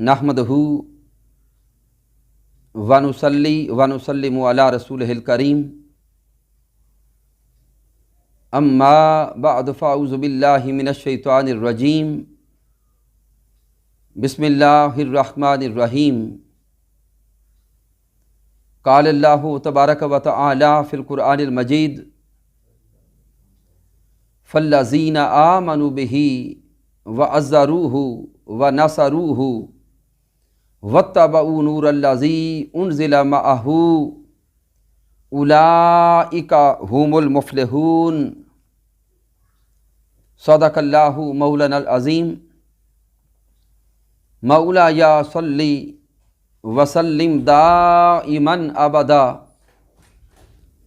نحمدہ ونصلی ونسلم علی رسولہ الکریم اما بعد فاعوذ باللہ من الشیطان الرجیم بسم اللہ الرحمن الرحیم قال اللہ تبارک و تعالی فی القرآن المجید فالذین آمنوا بہ وعزروہ ونصروہ واتبعوا نور الذی انزل معہ اولئک هم المفلحون۔ صدق اللہ مولانا العظیم۔ مولایا صلی وسلم دائما ابدا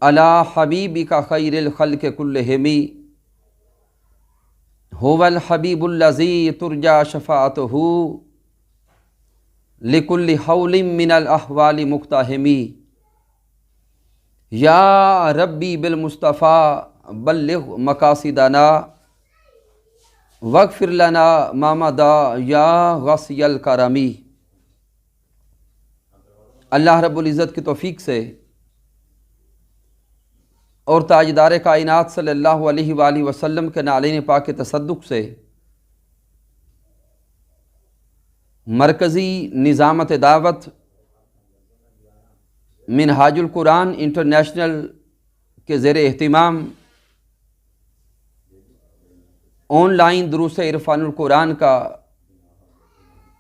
علی حبیبک خیر الخلق کلہم هو الحبیب الذی ترجى شفاعتہ لکل حول من الاحوال مقتحم۔ یا ربی بالمصطفیٰ بلغ مقاصدنا واغفر لنا ما مضی یا غاصی الکرم۔ اللہ رب العزت کی توفیق سے اور تاجدار کائنات صلی اللہ علیہ وآلہ وسلم کے نعلین پاک کے تصدق سے مرکزی نظامت دعوت منہاج القرآن انٹرنیشنل کے زیر اہتمام آن لائن دروس عرفان القرآن کا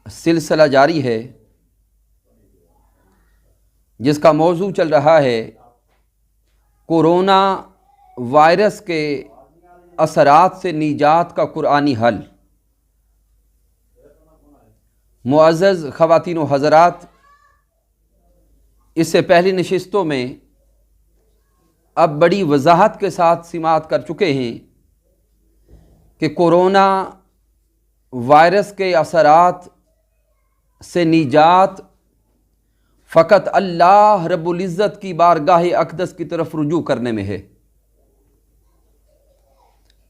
سلسلہ جاری ہے، جس کا موضوع چل رہا ہے کورونا وائرس کے اثرات سے نجات کا قرآنی حل۔ معزز خواتین و حضرات، اس سے پہلی نشستوں میں اب بڑی وضاحت کے ساتھ سماعت کر چکے ہیں کہ کورونا وائرس کے اثرات سے نجات فقط اللہ رب العزت کی بارگاہ اقدس کی طرف رجوع کرنے میں ہے،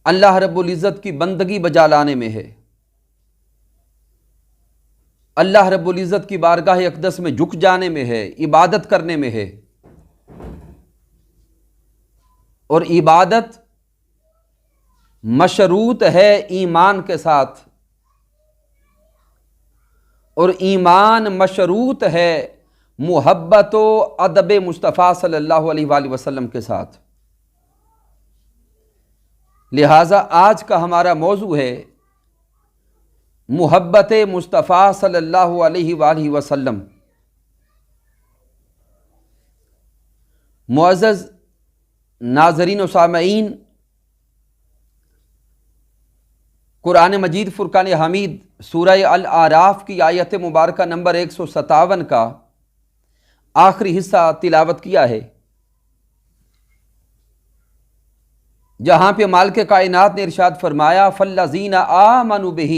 اللہ رب العزت کی بندگی بجا لانے میں ہے، اللہ رب العزت کی بارگاہ اقدس میں جھک جانے میں ہے، عبادت کرنے میں ہے۔ اور عبادت مشروط ہے ایمان کے ساتھ، اور ایمان مشروط ہے محبت و ادب مصطفیٰ صلی اللہ علیہ وآلہ وسلم کے ساتھ۔ لہٰذا آج کا ہمارا موضوع ہے محبت مصطفیٰ صلی اللہ علیہ وآلہ وسلم۔ معزز ناظرین و سامعین، قرآن مجید فرقان حمید سورہ الاعراف کی آیت مبارکہ نمبر 157 کا آخری حصہ تلاوت کیا ہے، جہاں پہ مالک کائنات نے ارشاد فرمایا فالذین آمنوا بہ،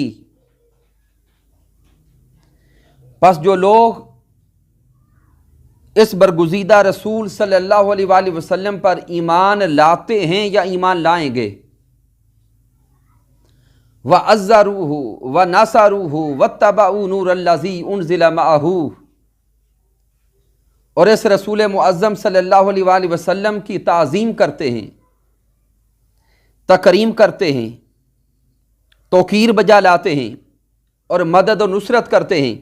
پس جو لوگ اس برگزیدہ رسول صلی اللہ علیہ وآلہ وسلم پر ایمان لاتے ہیں یا ایمان لائیں گے، وَعَزَّرُوهُ وَنَصَرُوهُ وَاتَّبَعُوا نُورَ الَّذِي أُنزِلَ مَعَهُ، اور اس رسول معظم صلی اللہ علیہ وآلہ وسلم کی تعظیم کرتے ہیں، تکریم کرتے ہیں، توقیر بجا لاتے ہیں اور مدد و نصرت کرتے ہیں،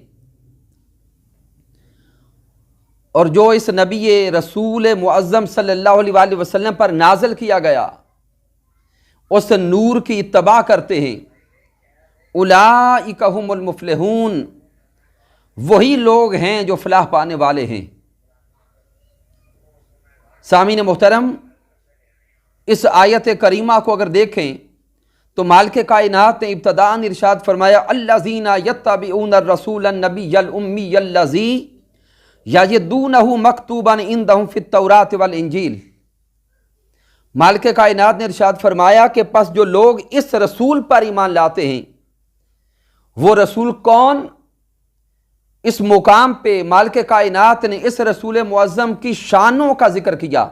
اور جو اس نبی رسول معظم صلی اللہ علیہ وآلہ وسلم پر نازل کیا گیا اس نور کی اتباع کرتے ہیں، اولئک هم المفلحون، وہی لوگ ہیں جو فلاح پانے والے ہیں۔ سامعین محترم، اس آیت کریمہ کو اگر دیکھیں تو مالک کائنات نے ابتداء ارشاد فرمایا الذین یتبعون الرسول النبی الامی الذی یجدونہ مکتوبا عندہم فی التوراۃ والانجیل۔ مالک کائنات نے ارشاد فرمایا کہ پس جو لوگ اس رسول پر ایمان لاتے ہیں، وہ رسول کون؟ اس مقام پہ مالک کائنات نے اس رسول معظم کی شانوں کا ذکر کیا،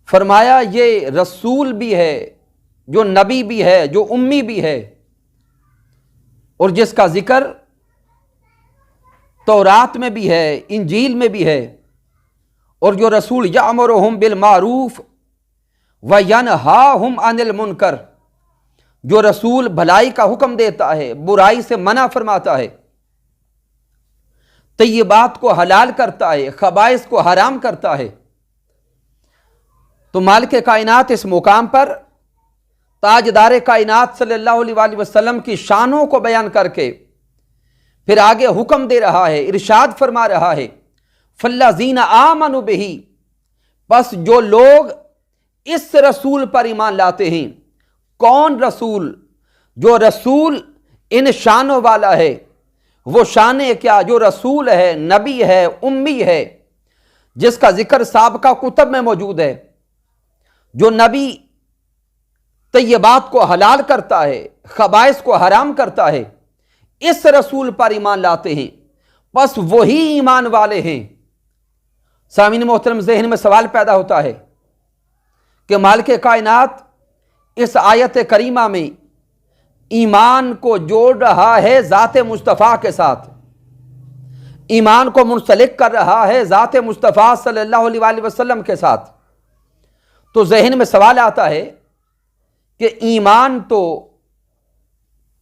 فرمایا یہ رسول بھی ہے، جو نبی بھی ہے، جو امی بھی ہے، اور جس کا ذکر تورات میں بھی ہے، انجیل میں بھی ہے، اور جو رسول یامرہم بالمعروف وینہاہم عن المنکر، جو رسول بھلائی کا حکم دیتا ہے، برائی سے منع فرماتا ہے، طیبات کو حلال کرتا ہے، خبائث کو حرام کرتا ہے، تو مالک کائنات اس مقام پر تاجدار کائنات صلی اللہ علیہ وآلہ وسلم کی شانوں کو بیان کر کے پھر آگے حکم دے رہا ہے، ارشاد فرما رہا ہے فالذین آمنوا بہ، بس جو لوگ اس رسول پر ایمان لاتے ہیں۔ کون رسول؟ جو رسول ان شانوں والا ہے۔ وہ شانیں کیا؟ جو رسول ہے، نبی ہے، امی ہے، جس کا ذکر سابقہ کتب میں موجود ہے، جو نبی طیبات کو حلال کرتا ہے، خبائث کو حرام کرتا ہے، اس رسول پر ایمان لاتے ہیں، بس وہی ایمان والے ہیں۔ سامعین محترم، ذہن میں سوال پیدا ہوتا ہے کہ مالک کائنات اس آیت کریمہ میں ایمان کو جوڑ رہا ہے ذات مصطفیٰ کے ساتھ، ایمان کو منسلک کر رہا ہے ذات مصطفیٰ صلی اللہ علیہ وآلہ وسلم کے ساتھ، تو ذہن میں سوال آتا ہے کہ ایمان تو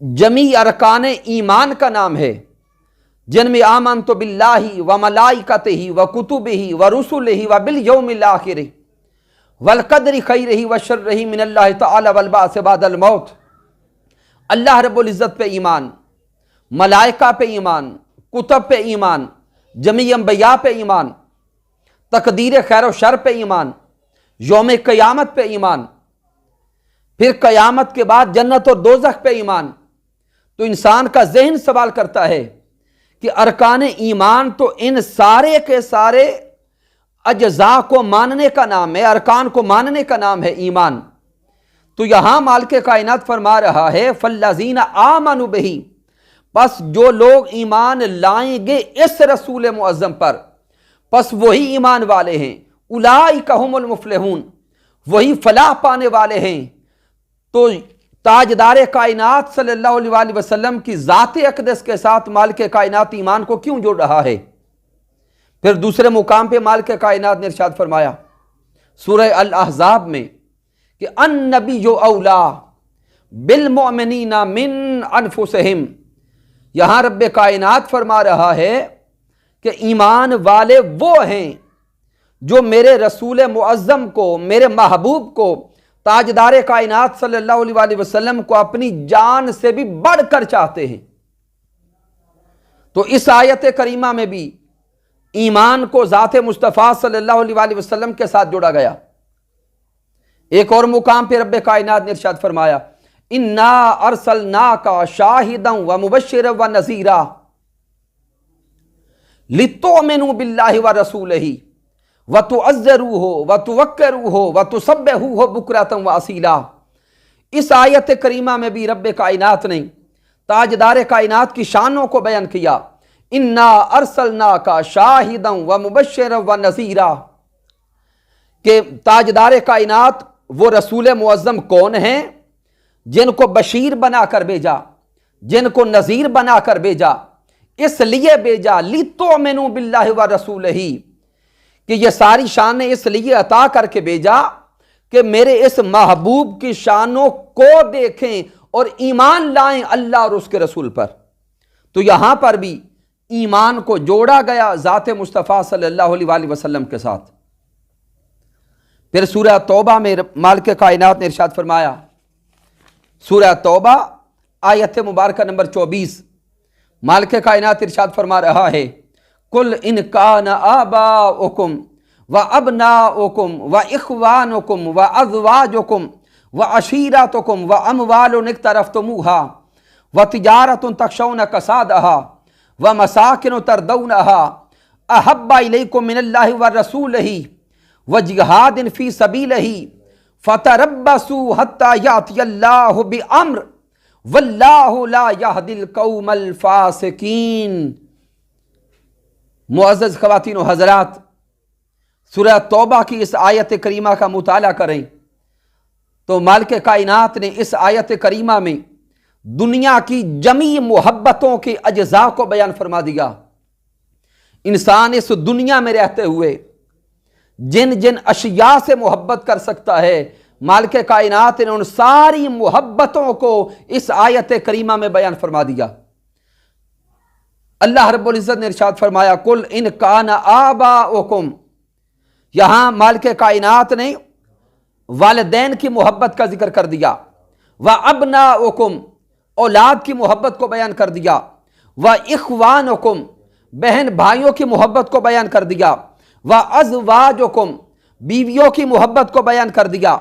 جمیع ارکان ایمان کا نام ہے، جن میں آمنت باللہ و ملائکتہ و کتبہ و رسلہ و بالیوم الآخر والقدر خیرہ و شرہ من اللہ تعالی والبعث بعد الموت۔ اللہ رب العزت پہ ایمان، ملائکہ پہ ایمان، کتب پہ ایمان، جمیع انبیاء پہ ایمان، تقدیر خیر و شر پہ ایمان، یوم قیامت پہ ایمان، پھر قیامت کے بعد جنت اور دوزخ پہ ایمان۔ تو انسان کا ذہن سوال کرتا ہے کہ ارکان ایمان تو ان سارے کے سارے اجزاء کو ماننے کا نام ہے، ارکان کو ماننے کا نام ہے ایمان۔ تو یہاں مالک کائنات فرما رہا ہے فالذین آمنوا بہ، پس جو لوگ ایمان لائیں گے اس رسول معظم پر، پس وہی ایمان والے ہیں، اولئک ھم المفلحون، وہی فلاح پانے والے ہیں۔ تو تاجدار کائنات صلی اللہ علیہ وآلہ وسلم کی ذات اقدس کے ساتھ مالک کائنات ایمان کو کیوں جوڑ رہا ہے؟ پھر دوسرے مقام پہ مالک کائنات نے ارشاد فرمایا سورہ الاحزاب میں کہ النبی اولا بالمؤمنین من انفسہم۔ یہاں رب کائنات فرما رہا ہے کہ ایمان والے وہ ہیں جو میرے رسول معظم کو، میرے محبوب کو، تاجدار کائنات صلی اللہ علیہ وآلہ وسلم کو اپنی جان سے بھی بڑھ کر چاہتے ہیں۔ تو اس آیت کریمہ میں بھی ایمان کو ذات مصطفیٰ صلی اللہ علیہ وآلہ وسلم کے ساتھ جوڑا گیا۔ ایک اور مقام پہ رب کائنات نے ارشاد فرمایا انا ارسلناک شاہدا ومبشرا ونذیرا لتؤمنوا باللہ ورسولہ وتعزروہ وتوقروہ وتسبحوہ بکرۃ واصیلا۔ اس آیت کریمہ میں بھی رب کائنات نے تاجدار کائنات کی شانوں کو بیان کیا، انا ارسلناک شاہدا ومبشرا ونذیرا، کہ تاجدار کائنات وہ رسول معظم کون ہیں جن کو بشیر بنا کر بھیجا، جن کو نذیر بنا کر بھیجا، اس لیے بھیجا لتؤمنوا باللہ ورسولہ، کہ یہ ساری شانیں اس لیے عطا کر کے بھیجا کہ میرے اس محبوب کی شانوں کو دیکھیں اور ایمان لائیں اللہ اور اس کے رسول پر۔ تو یہاں پر بھی ایمان کو جوڑا گیا ذات مصطفیٰ صلی اللہ علیہ وآلہ وسلم کے ساتھ۔ پھر سورہ توبہ میں مالک کائنات نے ارشاد فرمایا، سورہ توبہ آیت مبارکہ نمبر 24، مالک کائنات ارشاد فرما رہا ہے قل ان کان آباؤکم وابناؤکم واخوانکم وازواجکم وعشیرتکم واموال اقترفتموہا وتجارۃ تخشون کسادہا ومساکن ترضونہا احب الیکم من اللہ ورسولہ وجہاد فی سبیلہ فتربصوا حتی یأتی اللہ بامر واللہ لا یہدی القوم الفاسقین۔ معزز خواتین و حضرات، سورہ توبہ کی اس آیت کریمہ کا مطالعہ کریں تو مالک کائنات نے اس آیت کریمہ میں دنیا کی جمیع محبتوں کے اجزاء کو بیان فرما دیا۔ انسان اس دنیا میں رہتے ہوئے جن جن اشیاء سے محبت کر سکتا ہے، مالک کائنات نے ان ساری محبتوں کو اس آیت کریمہ میں بیان فرما دیا۔ اللہ رب العزت نے ارشاد فرمایا قل ان کان آباؤکم، یہاں مالک کائنات نے والدین کی محبت کا ذکر کر دیا، وابناؤکم، اولاد کی محبت کو بیان کر دیا، واخوانکم، بہن بھائیوں کی محبت کو بیان کر دیا، وازواجکم، بیویوں کی محبت کو بیان کر دیا،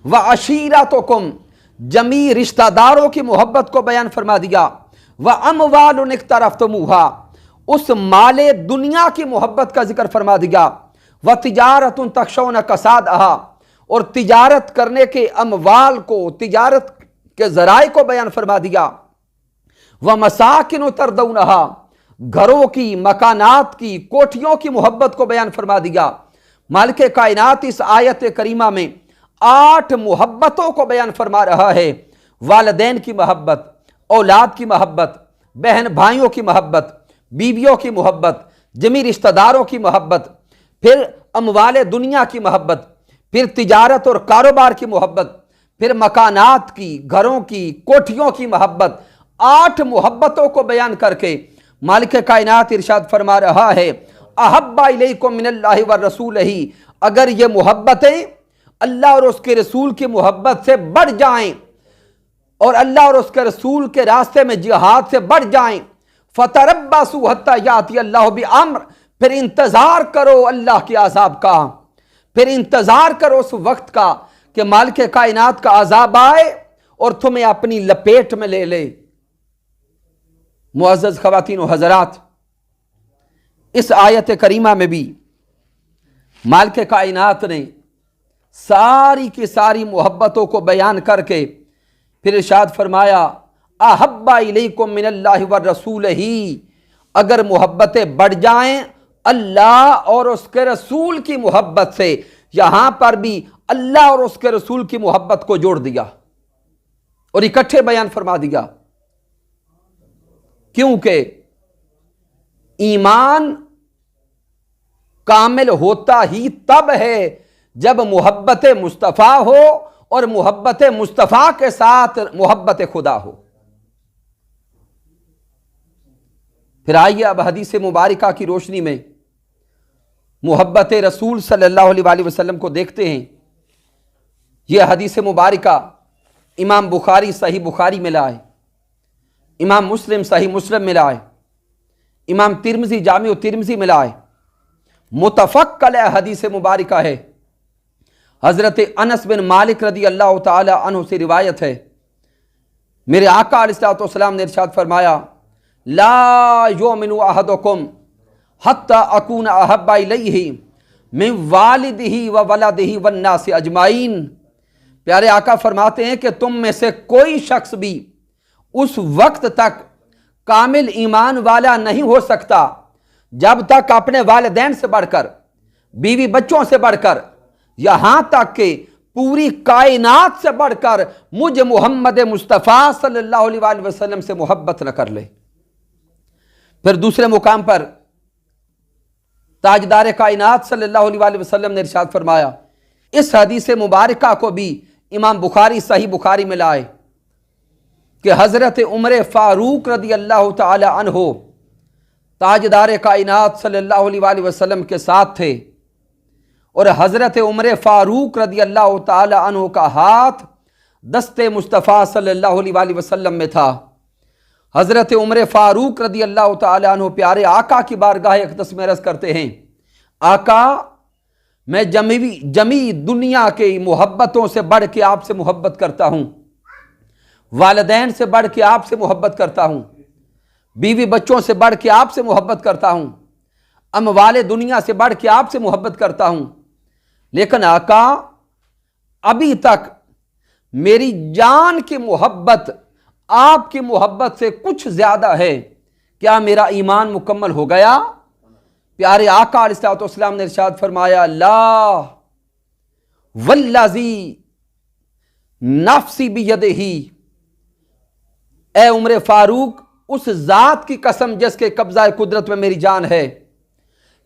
وعشیرتکم، جمیع رشتہ داروں کی محبت کو بیان فرما دیا، واموال اقترفتموہا، اس مال دنیا کی محبت کا ذکر فرما دیا، وتجارت تخشون کسادہا، اور تجارت کرنے کے اموال کو، تجارت کے ذرائع کو بیان فرما دیا، ومساکن تردونہا، گھروں کی، مکانات کی، کوٹھیوں کی محبت کو بیان فرما دیا۔ مالک کائنات اس آیت کریمہ میں 8 محبتوں کو بیان فرما رہا ہے، والدین کی محبت، اولاد کی محبت، بہن بھائیوں کی محبت، بیویوں کی محبت، جمیع رشتہ داروں کی محبت، پھر اموال دنیا کی محبت، پھر تجارت اور کاروبار کی محبت، پھر مکانات کی، گھروں کی، کوٹھیوں کی محبت، 8 محبتوں کو بیان کر کے مالک کائنات ارشاد فرما رہا ہے احب الیکم من اللہ والرسولہ، اگر یہ محبتیں اللہ اور اس کے رسول کی محبت سے بڑھ جائیں اور اللہ اور اس کے رسول کے راستے میں جہاد سے بڑھ جائیں، فتربصوا حتی یاتی اللہ بامر، پھر انتظار کرو اللہ کے عذاب کا، پھر انتظار کرو اس وقت کا کہ مالک کائنات کا عذاب آئے اور تمہیں اپنی لپیٹ میں لے لے۔ معزز خواتین و حضرات، اس آیت کریمہ میں بھی مالک کائنات نے ساری کی ساری محبتوں کو بیان کر کے پھر ارشاد فرمایا احب الیکم من اللہ والرسولہ، اگر محبتیں بڑھ جائیں اللہ اور اس کے رسول کی محبت سے، یہاں پر بھی اللہ اور اس کے رسول کی محبت کو جوڑ دیا اور اکٹھے بیان فرما دیا، کیونکہ ایمان کامل ہوتا ہی تب ہے جب محبت مصطفیٰ ہو اور محبت مصطفیٰ کے ساتھ محبت خدا ہو۔ پھر آئیے اب حدیث مبارکہ کی روشنی میں محبت رسول صلی اللہ علیہ وآلہ وسلم کو دیکھتے ہیں۔ یہ حدیث مبارکہ امام بخاری صحیح بخاری میں لائے، امام مسلم صحیح مسلم میں لائے، امام ترمذی جامع ترمذی میں لائے، متفق علیہ حدیث مبارکہ ہے۔ حضرت انس بن مالک رضی اللہ تعالی عنہ سے روایت ہے، میرے آقا علیہ الصلوۃ والسلام نے ارشاد فرمایا لا یؤمن احدکم حتی اکون احب الیہ من والدہ وولدہ والناس اجمعین۔ پیارے آقا فرماتے ہیں کہ تم میں سے کوئی شخص بھی اس وقت تک کامل ایمان والا نہیں ہو سکتا جب تک اپنے والدین سے بڑھ کر، بیوی بچوں سے بڑھ کر، یہاں تک کہ پوری کائنات سے بڑھ کر مجھ محمد مصطفیٰ صلی اللہ علیہ وآلہ وسلم سے محبت نہ کر لے۔ پھر دوسرے مقام پر تاجدار کائنات صلی اللہ علیہ وآلہ وسلم نے ارشاد فرمایا، اس حدیث مبارکہ کو بھی امام بخاری صحیح بخاری میں لائے کہ حضرت عمر فاروق رضی اللہ تعالی عنہ تاجدار کائنات صلی اللہ علیہ وآلہ وسلم کے ساتھ تھے، اور حضرت عمر فاروق رضی اللہ تعالی عنہ کا ہاتھ دست مصطفیٰ صلی اللہ علیہ وآلہ وسلم میں تھا۔ حضرت عمر فاروق رضی اللہ تعالی عنہ پیارے آقا کی بارگاہ اقدس میں عرض کرتے ہیں آقا میں جمیع دنیا کے محبتوں سے بڑھ کے آپ سے محبت کرتا ہوں، والدین سے بڑھ کے آپ سے محبت کرتا ہوں، بیوی بچوں سے بڑھ کے آپ سے محبت کرتا ہوں، اموال دنیا سے بڑھ کے آپ سے محبت کرتا ہوں، لیکن آقا ابھی تک میری جان کی محبت آپ کی محبت سے کچھ زیادہ ہے، کیا میرا ایمان مکمل ہو گیا؟ پیارے آقا علیہ الصلوۃ والسلام نے ارشاد فرمایا لا والذی نفسی بیدہ، اے عمر فاروق اس ذات کی قسم جس کے قبضہ قدرت میں میری جان ہے،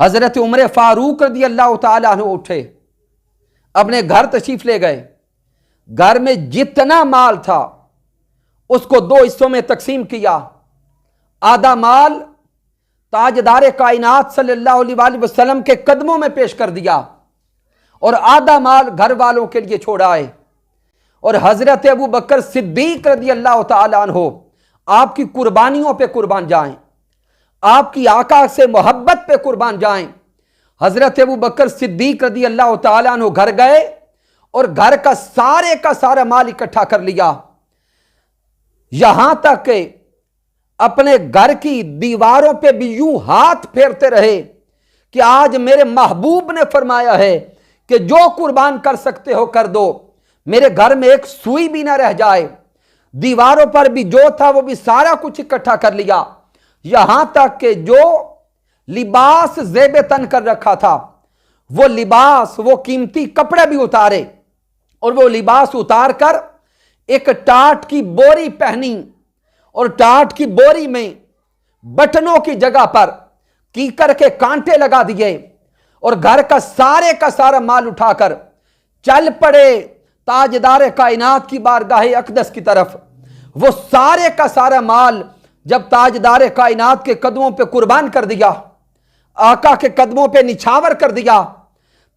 حضرت عمر فاروق رضی اللہ تعالیٰ عنہ اٹھے، اپنے گھر تشریف لے گئے، گھر میں جتنا مال تھا اس کو دو حصوں میں تقسیم کیا، آدھا مال تاجدار کائنات صلی اللہ علیہ وآلہ وسلم کے قدموں میں پیش کر دیا اور آدھا مال گھر والوں کے لیے چھوڑ آئے، اور حضرت ابو بکر صدیق رضی اللہ تعالیٰ عنہ آپ کی قربانیوں پہ قربان جائیں، آپ کی آقا سے محبت پہ قربان جائیں۔ حضرت ابو بکر صدیق رضی اللہ تعالیٰ عنہ گھر گئے اور گھر کا سارا مال اکٹھا کر لیا، یہاں تک کہ اپنے گھر کی دیواروں پہ بھی یوں ہاتھ پھیرتے رہے کہ آج میرے محبوب نے فرمایا ہے کہ جو قربان کر سکتے ہو کر دو، میرے گھر میں ایک سوئی بھی نہ رہ جائے۔ دیواروں پر بھی جو تھا وہ بھی سارا کچھ اکٹھا کر لیا، یہاں تک کہ جو لباس زیب تن کر رکھا تھا وہ لباس، وہ قیمتی کپڑے بھی اتارے، اور وہ لباس اتار کر ایک ٹاٹ کی بوری پہنی، اور ٹاٹ کی بوری میں بٹنوں کی جگہ پر کیکر کے کانٹے لگا دیے، اور گھر کا سارا مال اٹھا کر چل پڑے تاجدار کائنات کی بارگاہ اقدس کی طرف۔ وہ سارا مال جب تاجدار کائنات کے قدموں پہ قربان کر دیا، آقا کے قدموں پہ نچھاور کر دیا،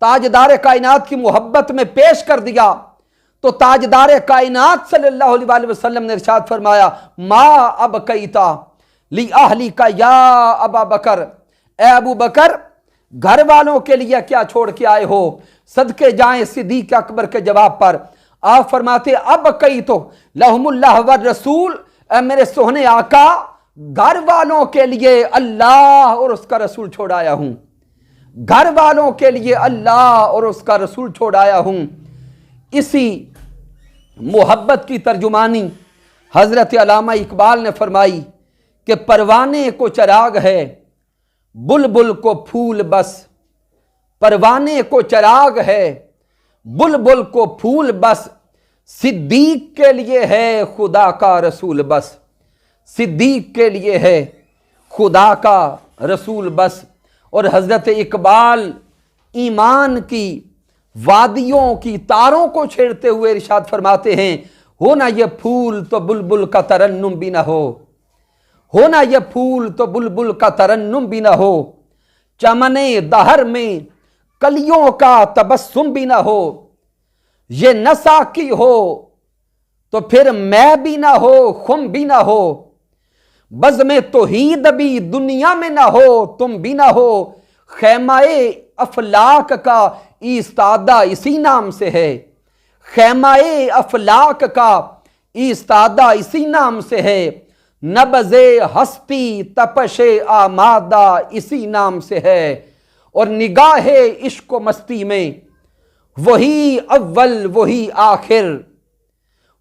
تاجدار کائنات کی محبت میں پیش کر دیا، تو تاجدار کائنات صلی اللہ علیہ وآلہ وسلم نے ارشاد فرمایا، ما ابقیتا لی اہلی کا یا ابا بکر، اے ابو بکر گھر والوں کے لیے کیا چھوڑ کے آئے ہو؟ صدقے جائیں صدیق اکبر کے جواب پر آپ فرماتے، ابقیتو لہم اللہ والرسول، اے میرے سوہنے آقا گھر والوں کے لیے اللہ اور اس کا رسول چھوڑ آیا ہوں، گھر والوں کے لیے اللہ اور اس کا رسول چھوڑ آیا ہوں۔ اسی محبت کی ترجمانی حضرت علامہ اقبال نے فرمائی کہ پروانے کو چراغ ہے بلبل کو پھول بس، پروانے کو چراغ ہے بلبل کو پھول بس، صدیق کے لیے ہے خدا کا رسول بس، صدیق کے لیے ہے خدا کا رسول بس۔ اور حضرت اقبال ایمان کی وادیوں کی تاروں کو چھیڑتے ہوئے ارشاد فرماتے ہیں، ہونا یہ پھول تو بلبل کا ترنم بھی نہ ہو، ہونا یہ پھول تو بلبل کا ترنم بھی نہ ہو، چمنے دہر میں کلیوں کا تبسم بھی نہ ہو، یہ نہ ساقی ہو تو پھر میں بھی نہ ہو خم بھی نہ ہو، بزم توحید بھی دنیا میں نہ ہو تم بھی نہ ہو، خیمہ افلاک کا ایستادہ اسی نام سے ہے، خیمہ افلاک کا ایستادہ اسی نام سے ہے، نبض ہستی تپش آمادہ اسی نام سے ہے، اور نگاہ عشق و مستی میں وہی اول وہی آخر،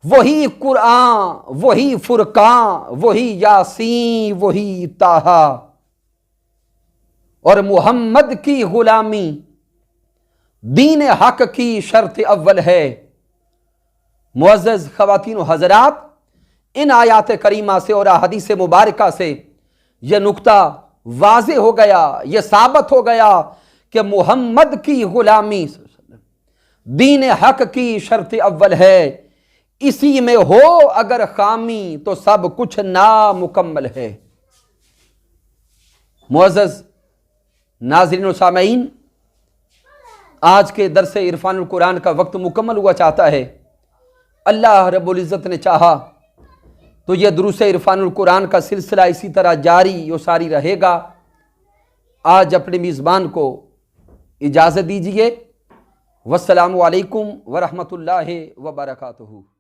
وہی قرآن وہی فرقان وہی یاسین وہی طٰہٰ، اور محمد کی غلامی دین حق کی شرط اول ہے۔ معزز خواتین و حضرات، ان آیات کریمہ سے اور احادیث مبارکہ سے یہ نقطہ واضح ہو گیا، یہ ثابت ہو گیا کہ محمد کی غلامی دین حق کی شرط اول ہے، اسی میں ہو اگر خامی تو سب کچھ نامکمل ہے۔ معزز ناظرین و سامعین، آج کے درس عرفان القرآن کا وقت مکمل ہوا چاہتا ہے۔ اللہ رب العزت نے چاہا تو یہ دروس عرفان القرآن کا سلسلہ اسی طرح جاری و ساری رہے گا۔ آج اپنے میزبان کو اجازت دیجیے۔ والسلام علیکم ورحمۃ اللہ وبرکاتہ۔